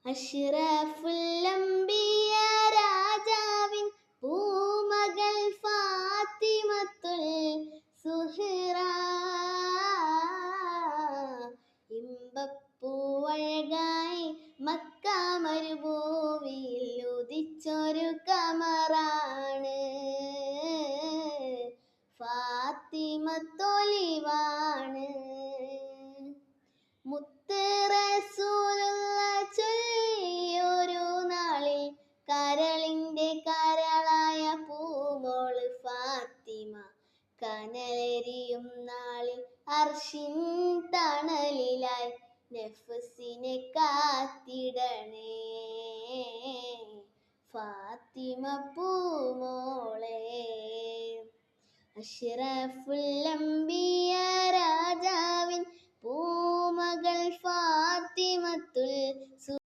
അഷ്റഫുൽ അംബിയ രാജാവിൻ പൂമകൾ ഫാത്തിമത്തുൽ സുഹ്റ ഇമ്പപ്പൂവഴകായി മക്ക മരുഭൂമിയിൽ ഉദിച്ചൊരു കമറാണ് ഫാത്തിമത്തൊലിവാണ്. മുത്ത് റസൂലുള്ള ചൊല്ലിയൊരു നാളിൽ കരളിൻ്റെ കരളായ പൂമോള് ഫാത്തിമ കനലെരിയും നാളിൽ അർശിൻ തണലിലായി നഫ്സിനെ കാത്തിടണേ ഫാത്തിമ പൂമോളെ. അഷ്റഫുൽ അംബിയ രാജാവിൻ പൂമകൾ ഫാത്തിമത്തുൽ